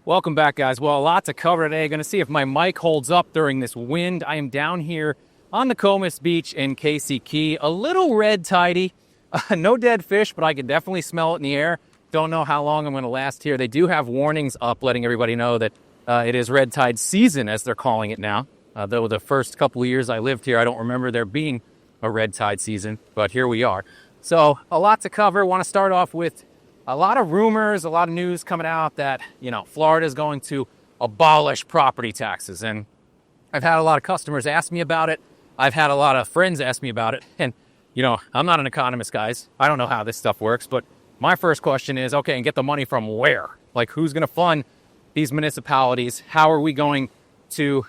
Welcome back, guys. Well, a lot to cover today. Going to see if my mic holds up during this wind. I am down here on the Comus Beach in Casey Key. A little red tidy. No dead fish, but I can definitely smell it in the air. Don't know how long I'm going to last here. They do have warnings up letting everybody know that it is red tide season, as they're calling it now. Though the first couple of years I lived here, I don't remember there being a red tide season, but here we are. So a lot to cover. Want to start off with a lot of rumors, a lot of news coming out that, Florida is going to abolish property taxes. And I've had a lot of customers ask me about it. I've had a lot of friends ask me about it. And, I'm not an economist, guys. I don't know how this stuff works. But my first question is, okay, and get the money from where? Like, who's going to fund these municipalities? How are we going to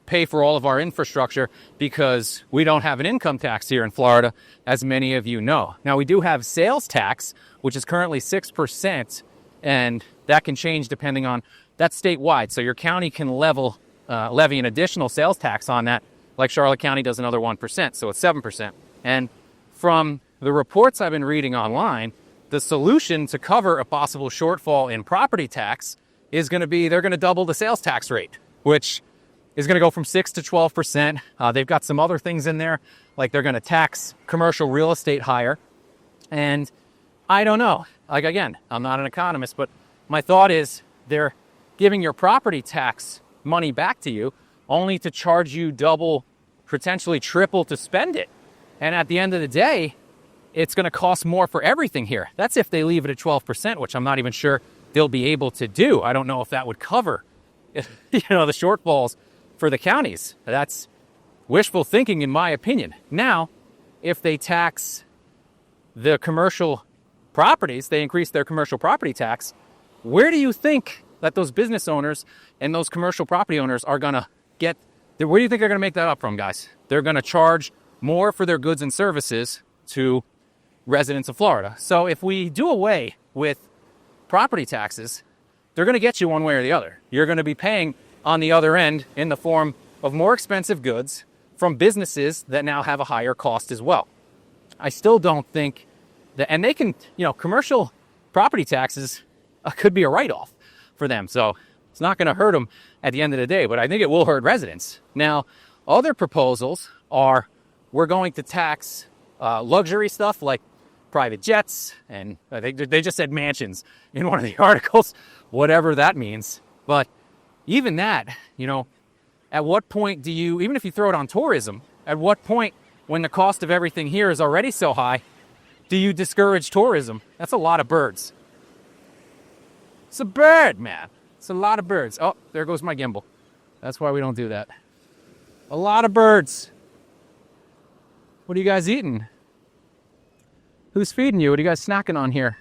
pay for all of our infrastructure? Because we don't have an income tax here in Florida, as many of you know. Now, we do have sales tax, which is currently 6%, and that can change depending on, that's statewide. So your county can levy an additional sales tax on that, like Charlotte County does another 1%, so it's 7%. And from the reports I've been reading online, the solution to cover a possible shortfall in property tax is going to be, they're going to double the sales tax rate, which is going to go from 6 to 12%. They've got some other things in there, like they're going to tax commercial real estate higher. And I don't know. Like, again, I'm not an economist, but my thought is they're giving your property tax money back to you only to charge you double, potentially triple to spend it. And at the end of the day, it's going to cost more for everything here. That's if they leave it at 12%, which I'm not even sure they'll be able to do. I don't know if that would cover, the shortfalls for the counties. That's wishful thinking, in my opinion. Now, if they tax the commercial properties, they increase their commercial property tax, where do you think that those business owners and those commercial property owners are going to get, where do you think they're going to make that up from, guys? They're going to charge more for their goods and services to residents of Florida. So if we do away with property taxes, they're going to get you one way or the other. You're going to be paying on the other end in the form of more expensive goods from businesses that now have a higher cost as well. I still don't think that, and they can, commercial property taxes could be a write-off for them. So it's not going to hurt them at the end of the day, but I think it will hurt residents. Now, other proposals are, we're going to tax luxury stuff like private jets, and I think they just said mansions in one of the articles, whatever that means. But even that, at what point do you, even if you throw it on tourism, at what point when the cost of everything here is already so high, do you discourage tourism? That's a lot of birds. It's a bird, man. It's a lot of birds. Oh, there goes my gimbal. That's why we don't do that. A lot of birds. What are you guys eating? Who's feeding you? What are you guys snacking on here?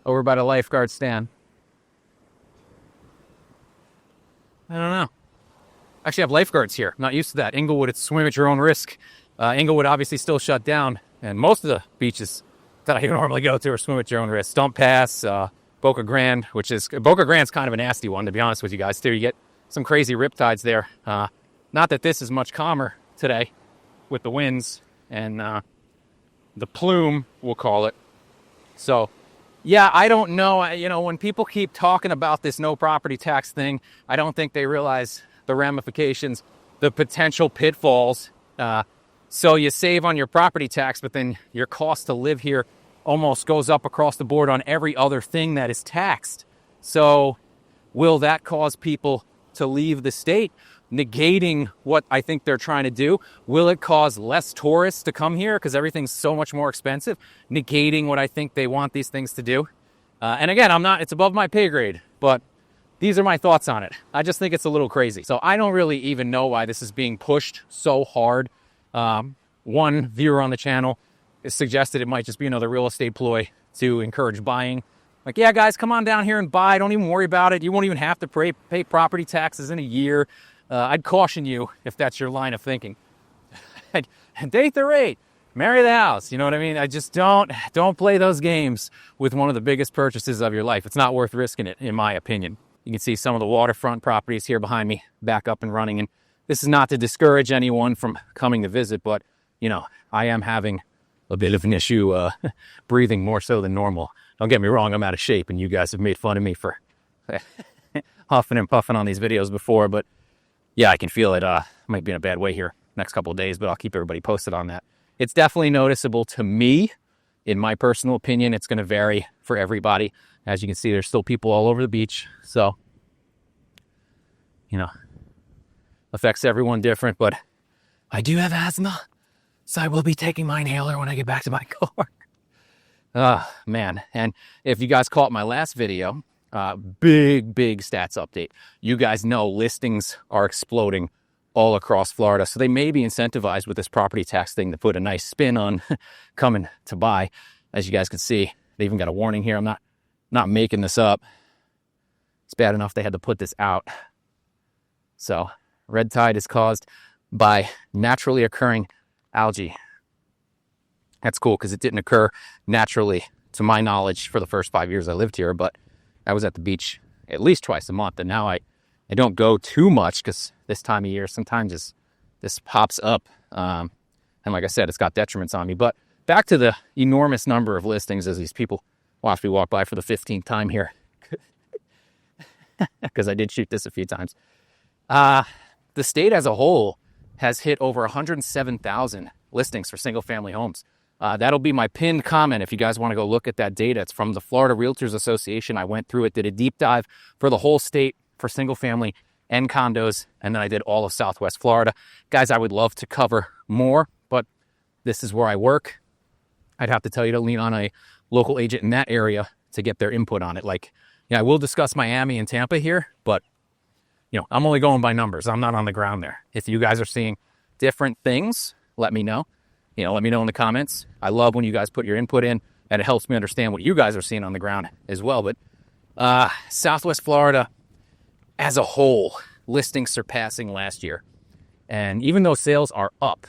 Over by the lifeguard stand. I don't know. Actually, I have lifeguards here. I'm not used to that. Inglewood, it's swim at your own risk. Inglewood obviously still shut down. And most of the beaches that I normally go to are swim at your own risk. Stump Pass, Boca Grande, Boca Grande's kind of a nasty one, to be honest with you guys, too. You get some crazy riptides there. Not that this is much calmer today with the winds and the plume, we'll call it. So, yeah, I don't know. When people keep talking about this no property tax thing, I don't think they realize the ramifications, the potential pitfalls. So you save on your property tax, but then your cost to live here almost goes up across the board on every other thing that is taxed. So will that cause people to leave the state, negating what I think they're trying to do? Will it cause less tourists to come here because everything's so much more expensive, negating what I think they want these things to do? And again, it's above my pay grade, but these are my thoughts on it. I just think it's a little crazy. So I don't really even know why this is being pushed so hard. One viewer on the channel has suggested it might just be another real estate ploy to encourage buying. Like, yeah, guys, come on down here and buy. Don't even worry about it. You won't even have to pay property taxes in a year. I'd caution you if that's your line of thinking. And date the rate, marry the house. You know what I mean? I just don't play those games with one of the biggest purchases of your life. It's not worth risking it, in my opinion. You can see some of the waterfront properties here behind me back up and running. And this is not to discourage anyone from coming to visit, but, I am having a bit of an issue breathing more so than normal. Don't get me wrong, I'm out of shape, and you guys have made fun of me for huffing and puffing on these videos before, but yeah, I can feel it. Might be in a bad way here next couple of days, but I'll keep everybody posted on that. It's definitely noticeable to me. In my personal opinion, it's going to vary for everybody. As you can see, there's still people all over the beach. So, you know, affects everyone different, but I do have asthma, so I will be taking my inhaler when I get back to my car. Oh, man. And if you guys caught my last video, big stats update. You guys know listings are exploding all across Florida. So they may be incentivized with this property tax thing to put a nice spin on coming to buy. As you guys can see, they even got a warning here. I'm not making this up. It's bad enough they had to put this out. So red tide is caused by naturally occurring algae. That's cool because it didn't occur naturally, to my knowledge, for the first 5 years I lived here. But I was at the beach at least twice a month, and now I don't go too much because this time of year sometimes this pops up. And like I said, it's got detriments on me. But back to the enormous number of listings as these people watch me walk by for the 15th time here. Because I did shoot this a few times. The state as a whole has hit over 107,000 listings for single-family homes. That'll be my pinned comment if you guys want to go look at that data. It's from the Florida Realtors Association. I went through it, did a deep dive for the whole state for single-family and condos, and then I did all of Southwest Florida. Guys, I would love to cover more, but this is where I work. I'd have to tell you to lean on a local agent in that area to get their input on it. Like, yeah, I will discuss Miami and Tampa here, but you know, I'm only going by numbers. I'm not on the ground there. If you guys are seeing different things, let me know. You know, let me know in the comments. I love when you guys put your input in, and it helps me understand what you guys are seeing on the ground as well. But Southwest Florida as a whole, listings surpassing last year. And even though sales are up,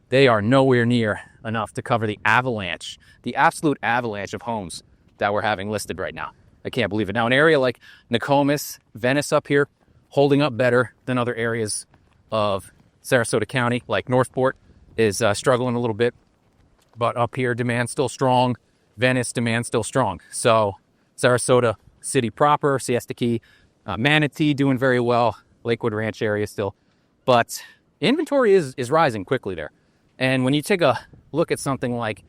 they are nowhere near enough to cover the avalanche, the absolute avalanche of homes that we're having listed right now. I can't believe it. Now, an area like Nokomis, Venice up here, holding up better than other areas of Sarasota County, like Northport, is struggling a little bit. But up here, demand's still strong. Venice, demand's still strong. So Sarasota City proper, Siesta Key, Manatee doing very well. Lakewood Ranch area still. But inventory is rising quickly there. And when you take a look at something like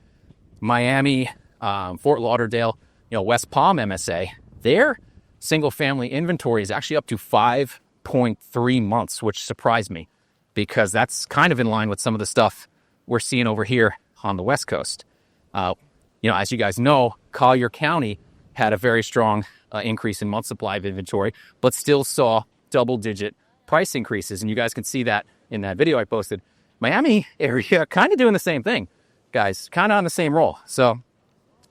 Miami, Fort Lauderdale, you know, West Palm MSA, their single-family inventory is actually up to 5.3 months, which surprised me because that's kind of in line with some of the stuff we're seeing over here on the West Coast. You know, as you guys know, Collier County had a very strong increase in month supply of inventory, but still saw double-digit price increases. And you guys can see that in that video I posted. Miami area kind of doing the same thing, guys, kind of on the same roll. So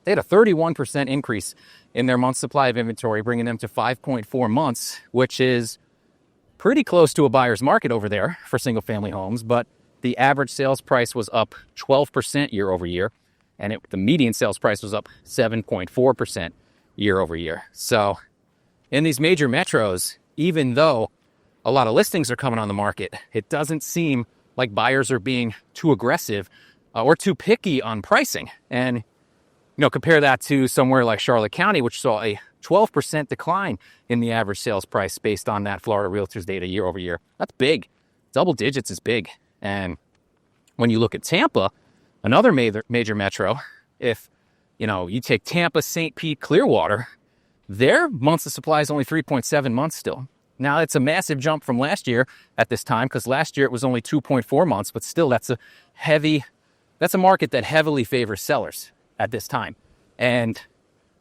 they had a 31% increase in their month supply of inventory, bringing them to 5.4 months, which is pretty close to a buyer's market over there for single-family homes. But the average sales price was up 12% year over year, and the median sales price was up 7.4% year over year. So in these major metros, even though a lot of listings are coming on the market, it doesn't seem like buyers are being too aggressive or too picky on pricing. And, you know, compare that to somewhere like Charlotte County, which saw a 12% decline in the average sales price based on that Florida Realtors data year over year. That's big. Double digits is big. And when you look at Tampa, another major metro, if, you know, you take Tampa, St. Pete, Clearwater, their months of supply is only 3.7 months still. Now, it's a massive jump from last year at this time, because last year it was only 2.4 months, but still that's a market that heavily favors sellers at this time. And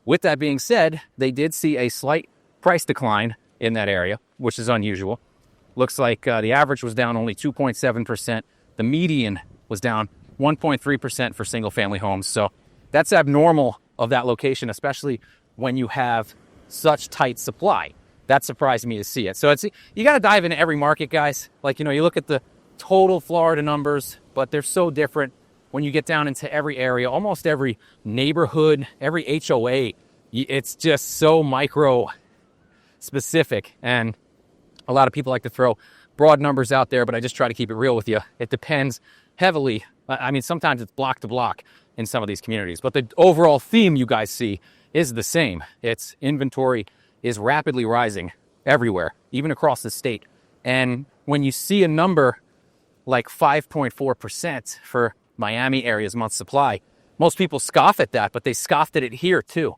with that being said, they did see a slight price decline in that area, which is unusual. Looks like the average was down only 2.7%. The median was down 1.3% for single-family homes. So that's abnormal of that location, especially when you have such tight supply. That surprised me to see it. So you got to dive into every market, guys. Like, you know, you look at the total Florida numbers, but they're so different when you get down into every area, almost every neighborhood, every HOA. It's just so micro specific. And a lot of people like to throw broad numbers out there, but I just try to keep it real with you. It depends heavily. I mean, sometimes it's block to block in some of these communities, but the overall theme you guys see is the same. It's inventory is rapidly rising everywhere, even across the state. And when you see a number like 5.4% for Miami area's month supply, most people scoff at that, but they scoffed at it here too.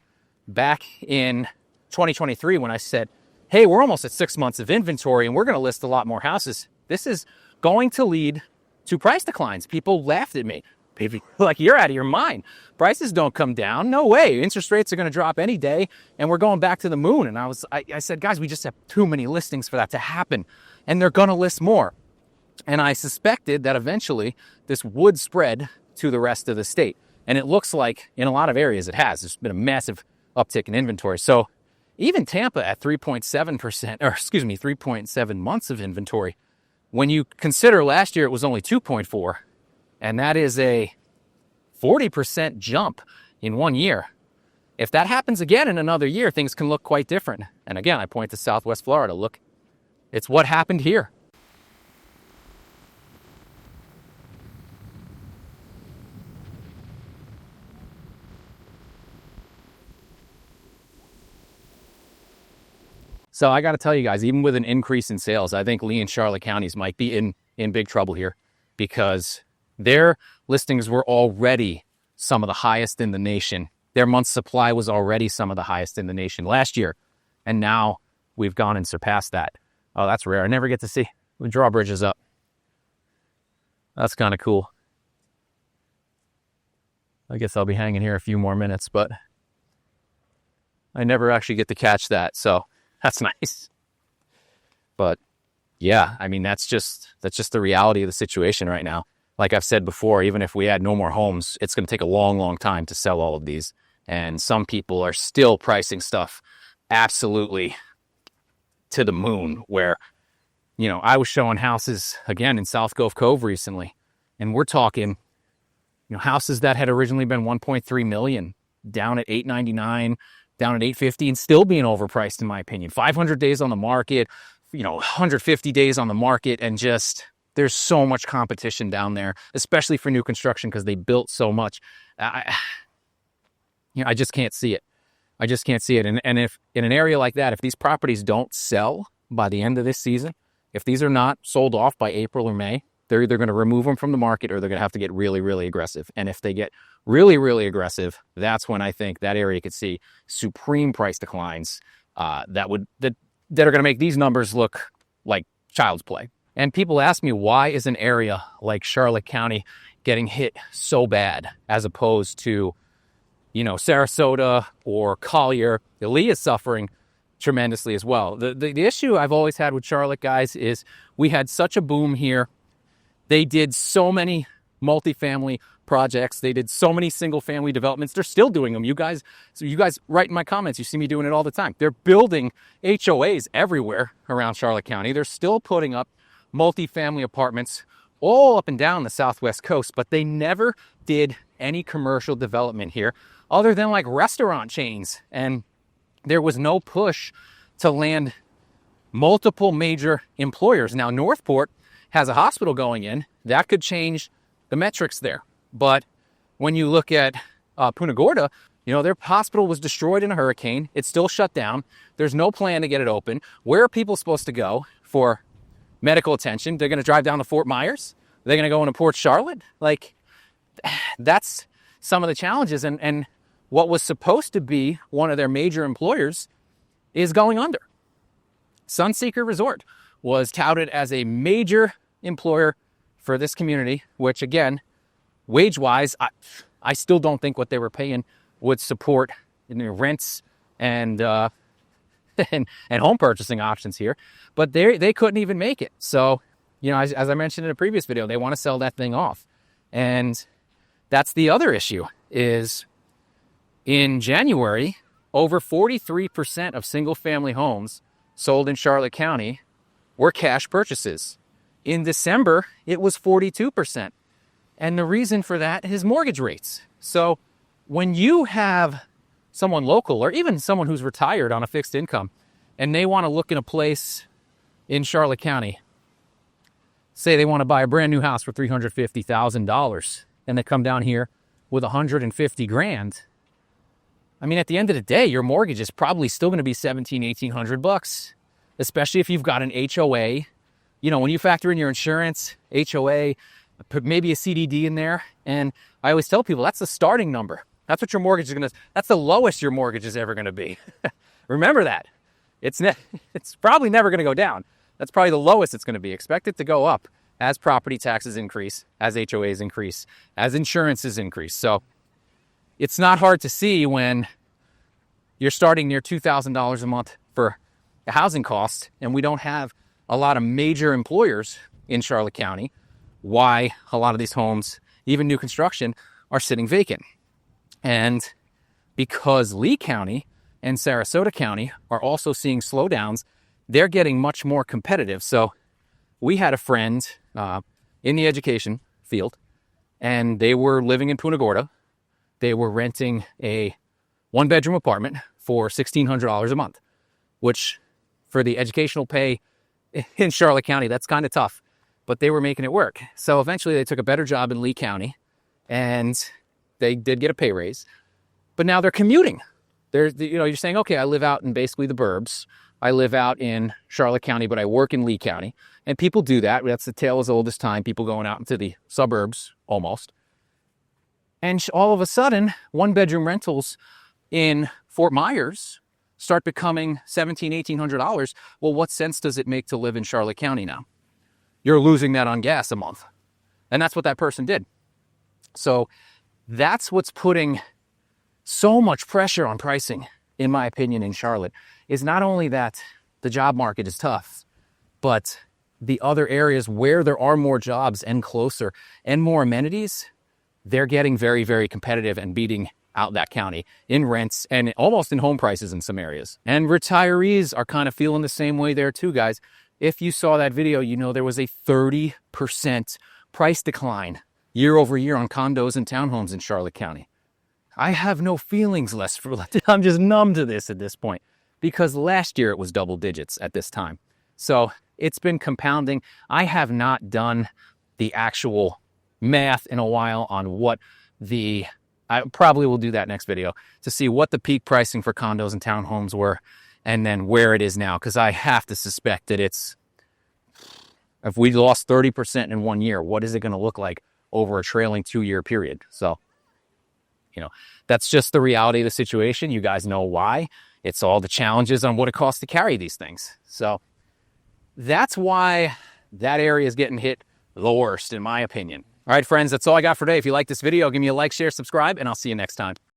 Back in 2023, when I said, hey, we're almost at 6 months of inventory and we're going to list a lot more houses, this is going to lead to price declines. People laughed at me. People like, you're out of your mind. Prices don't come down. No way. Interest rates are going to drop any day and we're going back to the moon. And I said, guys, we just have too many listings for that to happen. And they're going to list more. And I suspected that eventually this would spread to the rest of the state. And it looks like in a lot of areas it has. There's been a massive uptick in inventory. So even Tampa at 3.7 months of inventory, when you consider last year it was only 2.4, and that is a 40% jump in 1 year. If that happens again in another year, things can look quite different. And again, I point to Southwest Florida. Look, it's what happened here. So I got to tell you guys, even with an increase in sales, I think Lee and Charlotte counties might be in big trouble here because their listings were already some of the highest in the nation. Their month supply was already some of the highest in the nation last year. And now we've gone and surpassed that. Oh, that's rare. I never get to see the drawbridges up. That's kind of cool. I guess I'll be hanging here a few more minutes, but I never actually get to catch that. So that's nice. But yeah, I mean, that's just the reality of the situation right now. Like I've said before, even if we add no more homes, it's going to take a long, long time to sell all of these. And some people are still pricing stuff absolutely to the moon where, you know, I was showing houses again in South Gulf Cove recently, and we're talking, you know, houses that had originally been 1.3 million down at 899, down at 850, and still being overpriced in my opinion. 500 days on the market, you know, 150 days on the market, and just there's so much competition down there, especially for new construction because they built so much. I just can't see it. I just can't see it. And if in an area like that, if these properties don't sell by the end of this season, if these are not sold off by April or May, they're either going to remove them from the market or they're going to have to get really, really aggressive. And if they get really, really aggressive, that's when I think that area could see supreme price declines that are going to make these numbers look like child's play. And people ask me, why is an area like Charlotte County getting hit so bad as opposed to, you know, Sarasota or Collier? Lee is suffering tremendously as well. The issue I've always had with Charlotte, guys, is we had such a boom here. They did so many multifamily projects. They did so many single family developments. They're still doing them. You guys write in my comments. You see me doing it all the time. They're building HOAs everywhere around Charlotte County. They're still putting up multifamily apartments all up and down the Southwest coast, but they never did any commercial development here other than like restaurant chains. And there was no push to land multiple major employers. Now, Northport has a hospital going in. That could change the metrics there. But when you look at Punta Gorda, you know, their hospital was destroyed in a hurricane. It's still shut down. There's no plan to get it open. Where are people supposed to go for medical attention? They're going to drive down to Fort Myers? They're going to go into Port Charlotte? Like, that's some of the challenges. And what was supposed to be one of their major employers is going under. Sunseeker Resort was touted as a major employer for this community, which again, wage-wise, I still don't think what they were paying would support, you know, rents and and home purchasing options here. But they couldn't even make it. So, you know, as I mentioned in a previous video, they want to sell that thing off. And that's the other issue is in January, over 43% of single-family homes sold in Charlotte County were cash purchases. In December, it was 42%. And the reason for that is mortgage rates. So when you have someone local or even someone who's retired on a fixed income and they want to look in a place in Charlotte County, say they want to buy a brand new house for $350,000 and they come down here with $150,000, I mean, at the end of the day, your mortgage is probably still going to be $1,700, $1,800. especially if you've got an HOA. You know, when you factor in your insurance, HOA, put maybe a CDD in there. And I always tell people that's the starting number. That's what your mortgage is going to, that's the lowest your mortgage is ever going to be. Remember that. It's probably never going to go down. That's probably the lowest it's going to be. Expect it to go up as property taxes increase, as HOAs increase, as insurances increase. So it's not hard to see when you're starting near $2,000 a month for a housing cost, and we don't have a lot of major employers in Charlotte County, why a lot of these homes, even new construction, are sitting vacant. And because Lee County and Sarasota County are also seeing slowdowns, they're getting much more competitive. So we had a friend in the education field, and they were living in Punta Gorda. They were renting a one-bedroom apartment for $1,600 a month, which for the educational pay in Charlotte County, that's kind of tough, but they were making it work. So eventually they took a better job in Lee County, and they did get a pay raise, but now they're commuting. You're saying, okay, I live out in basically the burbs. I live out in Charlotte County, but I work in Lee County. And people do that. That's the tale as old as time, people going out into the suburbs almost. And all of a sudden, one-bedroom rentals in Fort Myers start becoming $1,700, $1,800. Well, what sense does it make to live in Charlotte County now? You're losing that on gas a month. And that's what that person did. So that's what's putting so much pressure on pricing, in my opinion, in Charlotte, is not only that the job market is tough, but the other areas where there are more jobs and closer and more amenities, they're getting very, very competitive and beating out that county in rents and almost in home prices in some areas. And retirees are kind of feeling the same way there too, guys. If you saw that video, you know there was a 30% price decline year over year on condos and townhomes in Charlotte County. I have no feelings left for I'm just numb to this at this point, because last year it was double digits at this time. So it's been compounding. I have not done the actual math in a while on what I probably will do that next video to see what the peak pricing for condos and townhomes were and then where it is now, because I have to suspect that if we lost 30% in 1 year, what is it going to look like over a trailing 2-year period? So, that's just the reality of the situation. You guys know why. It's all the challenges on what it costs to carry these things. So that's why that area is getting hit the worst, in my opinion. All right, friends, that's all I got for today. If you like this video, give me a like, share, subscribe, and I'll see you next time.